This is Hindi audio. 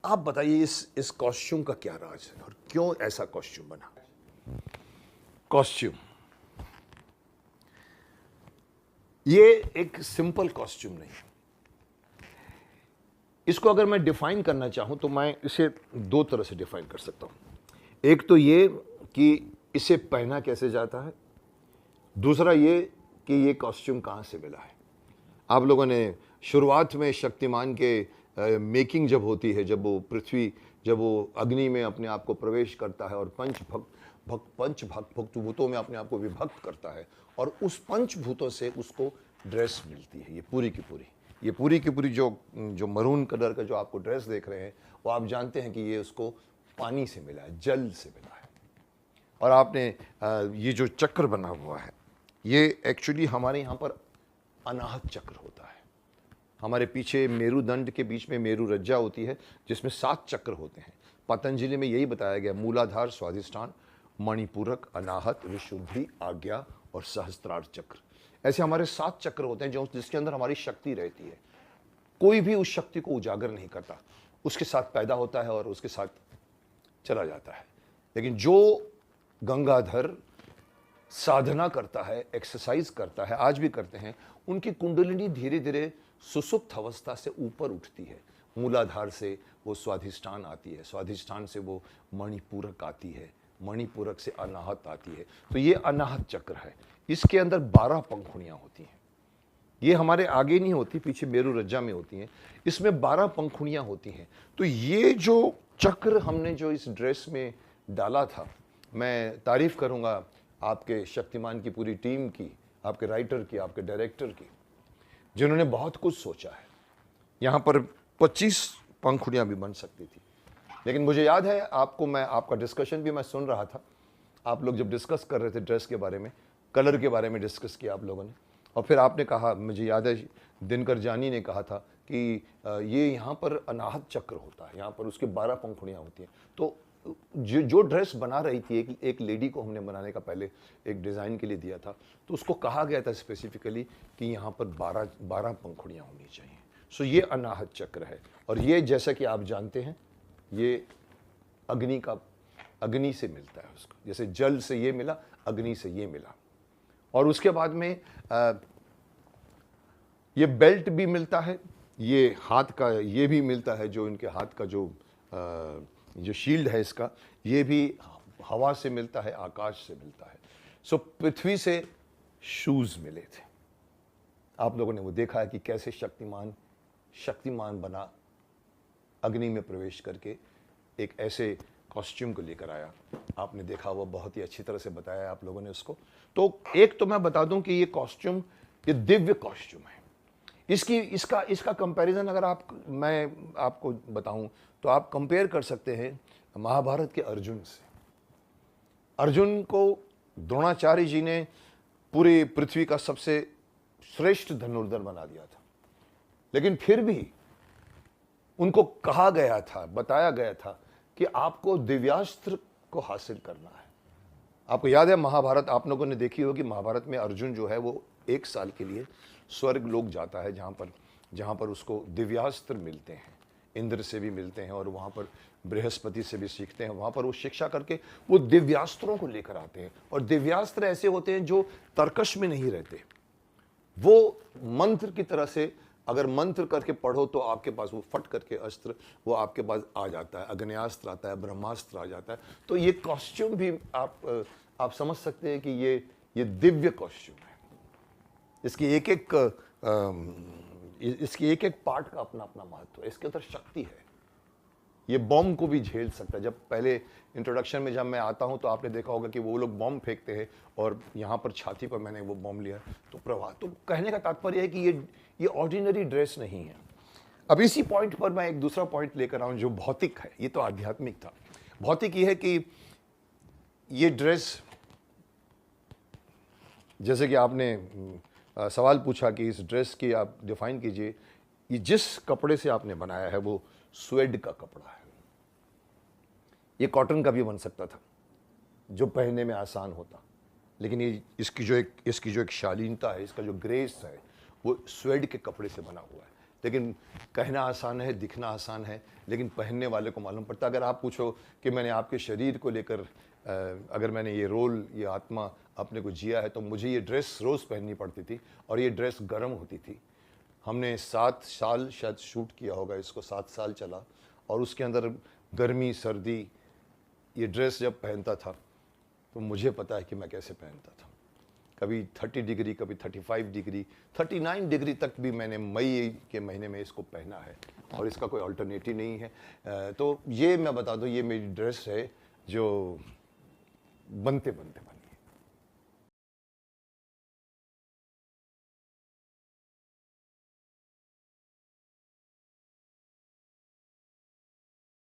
आप बताइए इस कॉस्ट्यूम का क्या राज है और क्यों ऐसा कॉस्ट्यूम बना? कॉस्ट्यूम ये एक सिंपल कॉस्ट्यूम नहीं। इसको अगर मैं डिफाइन करना चाहूं तो मैं इसे दो तरह से डिफाइन कर सकता हूं। एक तो ये कि इसे पहना कैसे जाता है, दूसरा ये कि ये कॉस्ट्यूम कहां से मिला है। आप लोगों ने शुरुआत में शक्तिमान के मेकिंग जब होती है, जब वो अग्नि में अपने आप को प्रवेश करता है और पंचभूतों में अपने आप को विभक्त करता है और उस पंचभूतों से उसको ड्रेस मिलती है। ये पूरी की पूरी जो मरून कलर का जो आपको ड्रेस देख रहे हैं, वो आप जानते हैं कि ये उसको पानी से मिला है, जल से मिला है। और आपने ये जो चक्र बना हुआ है, ये एक्चुअली हमारे यहाँ पर अनाहत चक्र होता है। हमारे पीछे मेरुदंड के बीच में मेरु रज्जा होती है, जिसमें 7 चक्र होते हैं। पतंजलि में यही बताया गया, मूलाधार, स्वाधिष्ठान, मणिपूरक, अनाहत, विशुद्धि, आज्ञा और सहस्त्रार चक्र। ऐसे हमारे 7 चक्र होते हैं जिसके अंदर हमारी शक्ति रहती है। कोई भी उस शक्ति को उजागर नहीं करता, उसके साथ पैदा होता है और उसके साथ चला जाता है। लेकिन जो गंगाधर साधना करता है, एक्सरसाइज करता है, आज भी करते हैं, उनकी कुंडलिनी धीरे धीरे सुसुप्त अवस्था से ऊपर उठती है। मूलाधार से वो स्वाधिष्ठान आती है, स्वाधिष्ठान से वो मणिपूरक आती है, मणिपूरक से अनाहत आती है। तो ये अनाहत चक्र है। इसके अंदर 12 पंखुड़ियां होती हैं। ये हमारे आगे नहीं होती, पीछे मेरु रज्जा में होती हैं। इसमें 12 पंखुड़ियां होती हैं। तो ये जो चक्र हमने जो इस ड्रेस में डाला था, मैं तारीफ करूंगा आपके शक्तिमान की पूरी टीम की, आपके राइटर की, आपके डायरेक्टर की, जिन्होंने बहुत कुछ सोचा है। यहाँ पर 25 पंखुड़ियाँ भी बन सकती थी, लेकिन मुझे याद है आपका डिस्कशन भी मैं सुन रहा था। आप लोग जब डिस्कस कर रहे थे ड्रेस के बारे में, कलर के बारे में डिस्कस किया आप लोगों ने, और फिर आपने कहा, मुझे याद है दिनकर जानी ने कहा था कि ये यहाँ पर अनाहत चक्र होता है, यहाँ पर उसके 12 पंखुड़ियाँ होती हैं। तो जो ड्रेस बना रही थी, एक लेडी को हमने बनाने का पहले एक डिज़ाइन के लिए दिया था, तो उसको कहा गया था स्पेसिफिकली कि यहाँ पर 12 पंखुड़ियाँ होनी चाहिए। सो ये अनाहत चक्र है। और ये जैसा कि आप जानते हैं, ये अग्नि से मिलता है उसको, जैसे जल से ये मिला, अग्नि से ये मिला। और उसके बाद में ये बेल्ट भी मिलता है, ये हाथ का ये भी मिलता है, जो इनके हाथ का जो शील्ड है इसका, ये भी हवा से मिलता है, आकाश से मिलता है। सो पृथ्वी से शूज मिले थे। आप लोगों ने वो देखा है कि कैसे शक्तिमान बना, अग्नि में प्रवेश करके एक ऐसे कॉस्ट्यूम को लेकर आया। आपने देखा, वो बहुत ही अच्छी तरह से बताया आप लोगों ने उसको। तो एक तो मैं बता दूं कि ये कॉस्ट्यूम, ये दिव्य कॉस्ट्यूम है। इसका कंपैरिजन अगर मैं आपको बताऊं तो आप कंपेयर कर सकते हैं महाभारत के अर्जुन से। अर्जुन को द्रोणाचार्य जी ने पूरी पृथ्वी का सबसे श्रेष्ठ धनुर्धर बना दिया था, लेकिन फिर भी उनको कहा गया था, बताया गया था कि आपको दिव्यास्त्र को हासिल करना है। आपको याद है महाभारत, आप लोगों ने देखी होगी, महाभारत में अर्जुन जो है वो 1 साल के लिए स्वर्ग लोक जाता है, जहाँ पर उसको दिव्यास्त्र मिलते हैं, इंद्र से भी मिलते हैं और वहाँ पर बृहस्पति से भी सीखते हैं। वहाँ पर वो शिक्षा करके वो दिव्यास्त्रों को लेकर आते हैं। और दिव्यास्त्र ऐसे होते हैं जो तर्कश में नहीं रहते, वो मंत्र की तरह से, अगर मंत्र करके पढ़ो तो आपके पास वो फट करके अस्त्र वो आपके पास आ जाता है, अग्न्यास्त्र आता है, ब्रह्मास्त्र आ जाता है। तो ये कॉस्ट्यूम भी आप समझ सकते हैं कि ये दिव्य कॉस्ट्यूम है। इसकी एक एक पार्ट का अपना अपना महत्व है, इसके अंदर शक्ति है। ये बॉम्ब को भी झेल सकता है। जब पहले इंट्रोडक्शन में जब मैं आता हूं तो आपने देखा होगा कि वो लोग बॉम्ब फेंकते हैं और यहाँ पर छाती पर मैंने वो बॉम्ब लिया तो प्रवाह। तो कहने का तात्पर्य है कि ये ऑर्डिनरी ड्रेस नहीं है। अब इसी पॉइंट पर मैं एक दूसरा पॉइंट लेकर आऊं जो भौतिक है। ये तो आध्यात्मिक था, भौतिक ये है कि ये ड्रेस, जैसे कि आपने सवाल पूछा कि इस ड्रेस की आप डिफाइन कीजिए, ये जिस कपड़े से आपने बनाया है वो स्वेड का कपड़ा है। ये कॉटन का भी बन सकता था जो पहनने में आसान होता, लेकिन ये इसकी जो एक शालीनता है, इसका जो ग्रेस है, वो स्वेड के कपड़े से बना हुआ है। लेकिन कहना आसान है, दिखना आसान है, लेकिन पहनने वाले को मालूम पड़ता है। अगर आप पूछो कि मैंने आपके शरीर को लेकर अगर मैंने ये रोल, ये आत्मा अपने को जिया है, तो मुझे ये ड्रेस रोज़ पहननी पड़ती थी और ये ड्रेस गर्म होती थी। हमने 7 साल शायद शूट किया होगा इसको, 7 साल चला, और उसके अंदर गर्मी सर्दी, ये ड्रेस जब पहनता था तो मुझे पता है कि मैं कैसे पहनता था। कभी 30 डिग्री, कभी 35 डिग्री, 39 डिग्री तक भी मैंने मई के महीने में इसको पहना है और इसका कोई अल्टरनेटिव नहीं है। तो ये मैं बता दूं, ये मेरी ड्रेस है जो बनते बनते बनी।